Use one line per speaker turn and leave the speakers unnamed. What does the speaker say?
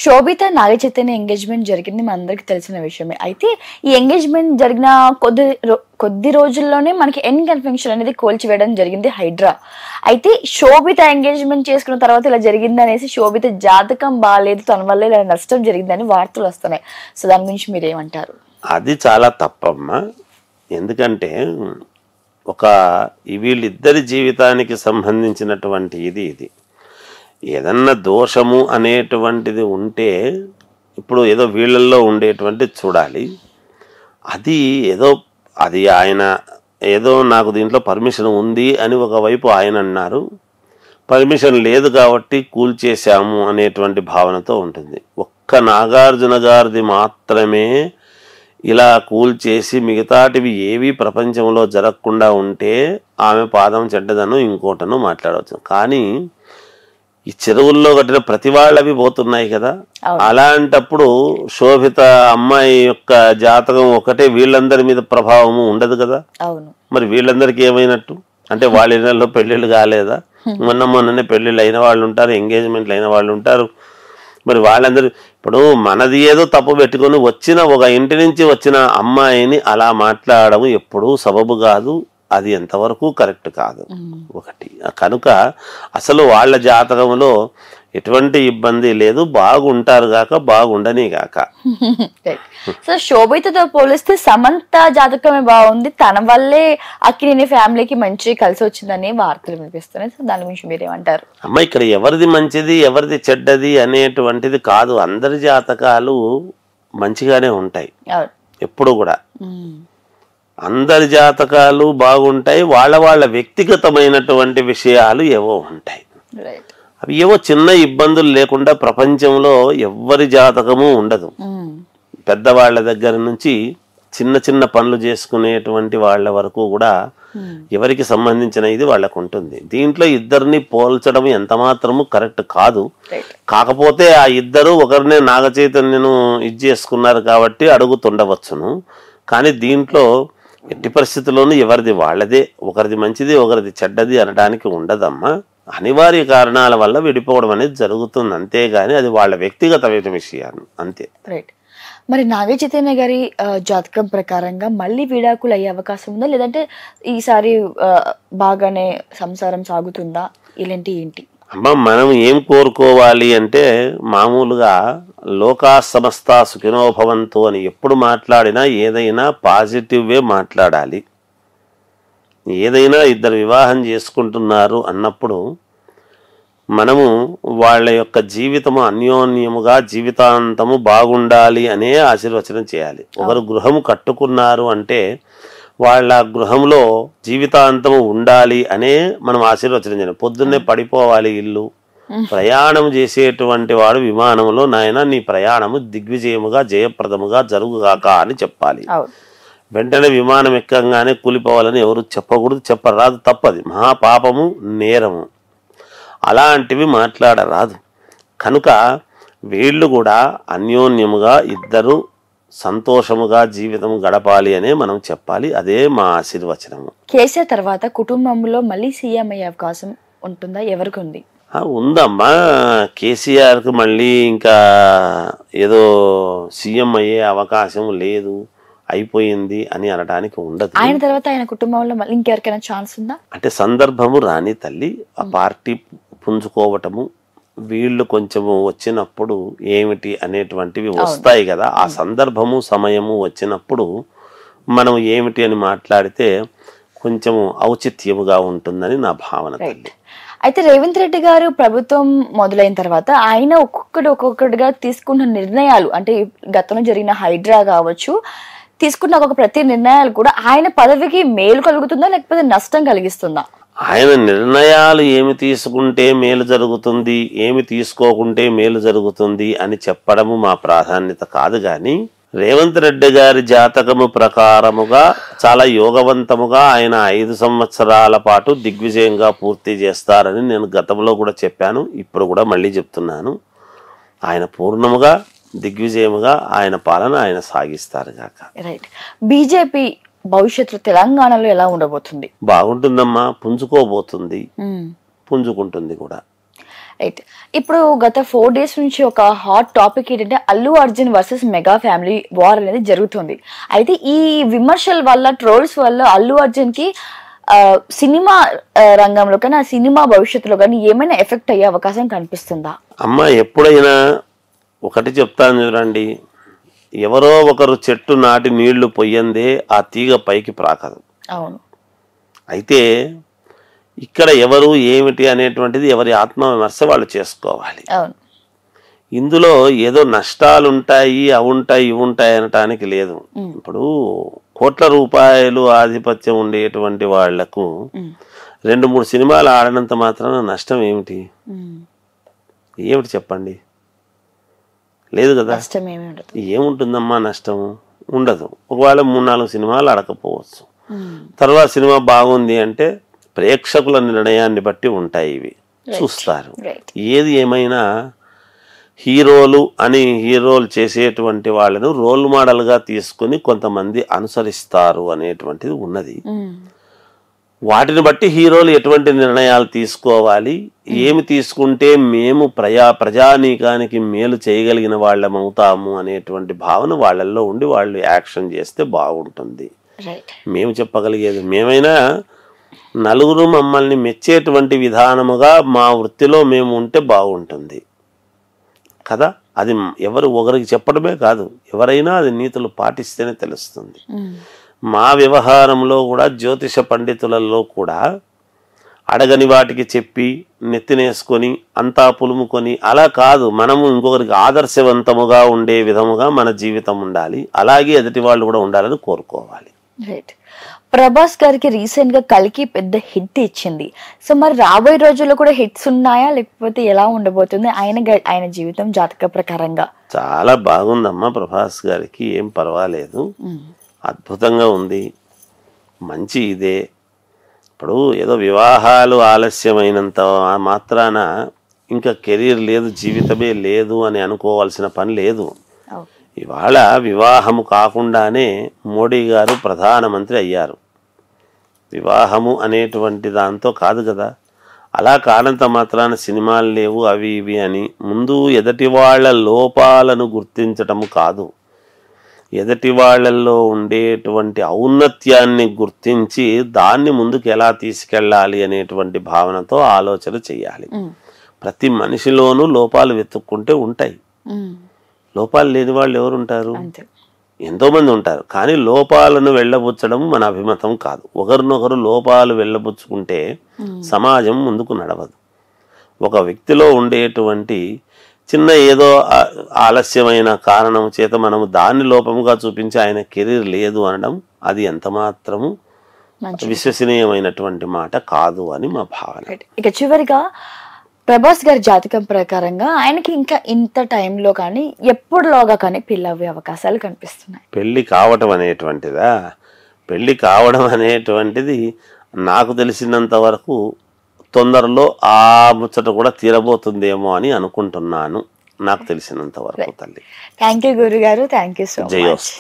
శోభిత Naga Chaitanya engagement జరిగింది మనందరికి తెలిసిన విషయమే. అయితే ఈ ఎంగేజ్మెంట్ జరిగిన కొద్ది రోజుల్లోనే మనకి కన్ఫెక్షన్ అనేది కోల్చివేయడం జరిగింది హైడ్రా. అయితే శోభిత ఎంగేజ్మెంట్ చేసుకున్న తర్వాత ఇలా జరిగింది అనేసి శోభిత జాతకం బాగాలేదు, తన వల్ల ఇలా నష్టం జరిగిందని వార్తలు వస్తున్నాయి. సో దాని గురించి మీరు ఏమంటారు?
అది చాలా తప్పమ్మా. ఎందుకంటే వీళ్ళిద్దరి జీవితానికి సంబంధించినటువంటి ఇది ఏదన్నా దోషము అనేటువంటిది ఉంటే ఇప్పుడు ఏదో వీళ్ళల్లో ఉండేటువంటి చూడాలి. అది ఆయన ఏదో నాకు దీంట్లో పర్మిషన్ ఉంది అని ఒకవైపు ఆయన అన్నారు, పర్మిషన్ లేదు కాబట్టి కూల్చేశాము అనేటువంటి భావనతో ఉంటుంది. ఒక్క నాగార్జున గారిది మాత్రమే ఇలా కూల్చేసి మిగతాటివి ఏవి ప్రపంచంలో జరగకుండా ఉంటే ఆమె పాదం చెడ్డదను ఇంకోటను మాట్లాడవచ్చు. కానీ ఈ చెరువుల్లో కట్టిన ప్రతి వాళ్ళవి పోతున్నాయి కదా. అలాంటప్పుడు శోభిత అమ్మాయి యొక్క జాతకం ఒకటే వీళ్ళందరి మీద ప్రభావము ఉండదు కదా. మరి వీళ్ళందరికీ ఏమైనట్టు అంటే వాళ్ళ ఇళ్ళల్లో పెళ్లిళ్ళు కాలేదా? మొన్ననే పెళ్లిళ్ళు అయిన వాళ్ళు ఉంటారు, ఎంగేజ్మెంట్లు అయిన వాళ్ళు ఉంటారు. మరి వాళ్ళందరూ ఇప్పుడు మనది ఏదో తప్పు పెట్టుకొని ఒక ఇంటి నుంచి వచ్చిన అమ్మాయిని అలా మాట్లాడడం ఎప్పుడూ సబబు కాదు. అది ఎంతవరకు కరెక్ట్ కాదు. ఒకటి కనుక అసలు వాళ్ళ జాతకంలో ఎటువంటి ఇబ్బంది లేదు, బాగుంటారు గాక బాగుండని గాక.
సో శోభితతో పోలిస్తే సమంత జాతకమే బాగుంది, తన వల్లే అక్కినేని ఫ్యామిలీకి మంచి కలిసి వచ్చిందని వార్తలు వినిపిస్తున్నాయి. సో దాని గురించి మీరేమంటారు?
అమ్మ, ఇక్కడ ఎవరిది మంచిది ఎవరిది చెడ్డది అనేటువంటిది కాదు. అందరి జాతకాలు మంచిగానే ఉంటాయి ఎప్పుడు కూడా. అందరి జాతకాలు బాగుంటాయి, వాళ్ళ వ్యక్తిగతమైనటువంటి విషయాలు ఏవో ఉంటాయి. అవి ఏవో చిన్న ఇబ్బందులు లేకుండా ప్రపంచంలో ఎవ్వరి జాతకము ఉండదు. పెద్దవాళ్ల దగ్గర నుంచి చిన్న పనులు చేసుకునేటువంటి వాళ్ళ వరకు కూడా ఎవరికి సంబంధించిన ఇది వాళ్ళకు ఉంటుంది. దీంట్లో ఇద్దరిని పోల్చడం ఎంత మాత్రము కరెక్ట్ కాదు. కాకపోతే ఆ ఇద్దరు ఒకరినే నాగచైతన్యను ఇది చేసుకున్నారు కాబట్టి అడుగుతుండవచ్చును. కానీ దీంట్లో ఎట్టి పరిస్థితుల్లోనూ ఎవరిది వాళ్ళదే, ఒకరిది మంచిది ఒకరిది చెడ్డది అనడానికి ఉండదమ్మా. అనివార్య కారణాల వల్ల విడిపోవడం అనేది జరుగుతుంది, అంతేగాని అది వాళ్ళ వ్యక్తిగతమైన విషయాన్ని అంతే.
రైట్. మరి నాగ చైతన్య గారి జాతకం ప్రకారంగా మళ్ళీ విడాకులు అయ్యే అవకాశం ఉందా, లేదంటే ఈసారి బాగానే సంసారం సాగుతుందా, ఇలాంటి ఏంటి?
అమ్మ, మనం ఏం కోరుకోవాలి అంటే మామూలుగా లోకా సమస్త సుఖినో భవంతు అని ఎప్పుడు మాట్లాడినా ఏదైనా పాజిటివ్వే మాట్లాడాలి. ఏదైనా ఇద్దరు వివాహం చేసుకుంటున్నారు అన్నప్పుడు మనము వాళ్ళ యొక్క జీవితము అన్యోన్యముగా జీవితాంతము బాగుండాలి అనే ఆశీర్వచనం చేయాలి. ఒకరు గృహము కట్టుకున్నారు అంటే వాళ్ళ గృహంలో జీవితాంతము ఉండాలి అనే మనం ఆశీర్వచనం చేయాలి. పొద్దున్నే పడిపోవాలి ఇల్లు, ప్రయాణం చేసేటువంటి వాడు విమానంలో నాయన నీ ప్రయాణము దిగ్విజయముగా జయప్రదముగా జరుగుగాక అని చెప్పాలి. వెంటనే విమానం ఎక్కంగానే కూలిపోవాలని ఎవరు చెప్పకూడదు, చెప్పరాదు, తప్పది, మహాపాపము, నేరము. అలాంటివి మాట్లాడరాదు. కనుక వీళ్ళు కూడా అన్యోన్యముగా ఇద్దరు సంతోషముగా జీవితం గడపాలి అనే మనం చెప్పాలి. అదే మా ఆశీర్వచనము.
కేసీఆర్ తర్వాత కుటుంబంలో మళ్ళీ సీఎం అయ్యే అవకాశం ఉంటుందా? ఎవరికి ఉంది?
ఉందమ్మా. కేసీఆర్కి మళ్ళీ ఇంకా ఏదో సీఎం అయ్యే అవకాశం లేదు, అయిపోయింది అని అనడానికి ఉండదు.
ఆయన తర్వాత ఆయన కుటుంబంలో మళ్ళీ ఇంకెవరికైనా ఛాన్స్ ఉందా
అంటే సందర్భము రాని తల్లి, ఆ పార్టీ పుంజుకోవటము, వీళ్ళు కొంచెము వచ్చినప్పుడు ఏమిటి అనేటువంటివి వస్తాయి కదా. ఆ సందర్భము సమయము వచ్చినప్పుడు మనం ఏమిటి అని మాట్లాడితే కొంచెము ఔచిత్యముగా ఉంటుందని నా భావన తల్లి.
అయితే రేవంత్ రెడ్డి గారు ప్రభుత్వం మొదలైన తర్వాత ఆయన ఒక్కొక్కటిగా తీసుకున్న నిర్ణయాలు, అంటే గతంలో జరిగిన హైడ్రా కావచ్చు, తీసుకున్న ఒక ప్రతి నిర్ణయాలు కూడా ఆయన పదవికి మేలు కలుగుతుందా లేకపోతే నష్టం కలిగిస్తుందా?
ఆయన నిర్ణయాలు ఏమి తీసుకుంటే మేలు జరుగుతుంది, ఏమి తీసుకోకుంటే మేలు జరుగుతుంది అని చెప్పడము మా ప్రాధాన్యత కాదు. కానీ రేవంత్ రెడ్డి గారి జాతకము ప్రకారముగా చాలా యోగవంతముగా ఆయన 5 సంవత్సరాల పాటు దిగ్విజయంగా పూర్తి చేస్తారని నేను గతంలో కూడా చెప్పాను, ఇప్పుడు కూడా మళ్ళీ చెప్తున్నాను. ఆయన పూర్ణముగా దిగ్విజయముగా ఆయన పాలన ఆయన సాగిస్తారు గాక.
రైట్. బీజేపీ భవిష్యత్తు తెలంగాణలో ఎలా ఉండబోతుంది?
బాగుంటుందమ్మా, పుంజుకోబోతుంది, పుంజుకుంటుంది కూడా.
రైట్. ఇప్పుడు గత 4 days నుంచి ఒక హాట్ టాపిక్ ఏంటంటే Allu Arjun versus mega family war అనేది జరుగుతుంది. అయితే ఈ విమర్శల వల్ల, ట్రోల్స్ వల్ల అల్లు అర్జున్ కి సినిమా రంగంలో కానీ, ఆ సినిమా భవిష్యత్తులో కానీ ఏమైనా ఎఫెక్ట్ అయ్యే అవకాశం కనిపిస్తుందా?
అమ్మ, ఎప్పుడైనా ఒకటి చెప్తాను చూడండి, ఎవరో ఒకరు చెట్టు నాటి నీళ్లు పొయ్యందే ఆ తీగ పైకి ప్రాకదు.
అవును.
అయితే ఇక్కడ ఎవరు ఏమిటి అనేటువంటిది ఎవరి ఆత్మవిమర్శ వాళ్ళు చేసుకోవాలి. ఇందులో ఏదో నష్టాలు ఉంటాయి, అవి ఉంటాయి, ఇవి ఉంటాయి అనటానికి లేదు. ఇప్పుడు కోట్ల రూపాయలు ఆధిపత్యం ఉండేటువంటి వాళ్లకు 2-3 సినిమాలు ఆడనంత మాత్రాన నష్టం ఏమిటి? ఏమిటి చెప్పండి? లేదు కదా. ఏముంటుందమ్మా నష్టం? ఉండదు. ఒకవేళ 3-4 సినిమాలు ఆడకపోవచ్చు. తర్వాత సినిమా బాగుంది అంటే ప్రేక్షకుల నిర్ణయాన్ని బట్టి ఉంటాయి, ఇవి చూస్తారు. ఏది ఏమైనా హీరోలు చేసేటువంటి వాళ్ళను రోల్ మోడల్గా తీసుకుని కొంతమంది అనుసరిస్తారు అనేటువంటిది ఉన్నది. వాటిని బట్టి హీరోలు ఎటువంటి నిర్ణయాలు తీసుకోవాలి, ఏమి తీసుకుంటే మేము ప్రజానీకానికి మేలు చేయగలిగిన వాళ్ళం అవుతాము అనేటువంటి భావన వాళ్ళల్లో ఉండి వాళ్ళు యాక్షన్ చేస్తే బాగుంటుంది. మేము చెప్పగలిగేది, మేమైనా నలుగురు మమ్మల్ని మెచ్చేటువంటి విధానముగా మా వృత్తిలో మేము ఉంటే బాగుంటుంది కదా. అది ఎవరు ఒకరికి చెప్పడమే కాదు, ఎవరైనా అది నీతులు పాటిస్తేనే తెలుస్తుంది. మా వ్యవహారంలో కూడా జ్యోతిష పండితులలో కూడా అడగని వాటికి చెప్పి నెత్తినేసుకొని అంతా పులుముకొని అలా కాదు. మనము ఇంకొకరికి ఆదర్శవంతముగా ఉండే విధముగా మన జీవితం ఉండాలి, అలాగే ఎదుటి వాళ్ళు కూడా ఉండాలని కోరుకోవాలి.
రైట్. ప్రభాస్ గారికి రీసెంట్ గా కల్కి పెద్ద హిట్ ఇచ్చింది. సో మరి రాబోయే రోజుల్లో కూడా హిట్స్ ఉన్నాయా, లేకపోతే ఎలా ఉండబోతుంది ఆయన జీవితం జాతక ప్రకారంగా?
చాలా బాగుందమ్మా, ప్రభాస్ గారికి ఏం పర్వాలేదు, అద్భుతంగా ఉంది, మంచి ఇదే. ఇప్పుడు ఏదో వివాహాలు ఆలస్యమైనంత మాత్రాన ఇంకా కెరీర్ లేదు, జీవితమే లేదు అని అనుకోవాల్సిన పని లేదు. ఇవాళ వివాహము కాకుండానే మోడీ గారు ప్రధానమంత్రి అయ్యారు. వివాహము అనేటువంటి దాంతో కాదు కదా. అలా కానంత మాత్రాన సినిమాలు లేవు అవి ఇవి అని ముందు ఎదటి వాళ్ళ లోపాలను గుర్తించటము కాదు, ఎదటి వాళ్ళల్లో ఉండేటువంటి ఔన్నత్యాన్ని గుర్తించి దాన్ని ముందుకు ఎలా తీసుకెళ్ళాలి అనేటువంటి భావనతో ఆలోచన చేయాలి. ప్రతి మనిషిలోనూ లోపాలు వెతుక్కుంటే ఉంటాయి. లోపాలు లేని వాళ్ళు ఎవరుంటారు? ఎంతోమంది ఉంటారు. కానీ లోపాలను వెళ్ళబుచ్చడం మన అభిమతం కాదు. ఒకరినొకరు లోపాలు వెళ్ళబుచ్చుకుంటే సమాజం ముందుకు నడవదు. ఒక వ్యక్తిలో ఉండేటువంటి చిన్న ఏదో ఆలస్యమైన కారణం చేత మనము దాన్ని లోపముగా చూపించి ఆయన కెరీర్ లేదు అనడం అది ఎంత మాత్రము విశ్వసనీయమైనటువంటి మాట కాదు అని మా భావన.
ఇక చివరిగా ప్రభాస్ గారి జాతకం ప్రకారంగా ఆయనకి ఇంకా ఇంత టైంలో కానీ ఎప్పుడులోగా కానీ పెళ్ళి అవ్వే అవకాశాలు కనిపిస్తున్నాయి.
పెళ్లి కావటం అనేటువంటిదా? పెళ్లి కావడం అనేటువంటిది నాకు తెలిసినంత వరకు తొందరలో ఆ ముచ్చట కూడా తీరబోతుందేమో అని అనుకుంటున్నాను, నాకు తెలిసినంత వరకు. తల్లి,
థ్యాంక్ యూ గురుగారు, థ్యాంక్ యూ సో మచ్.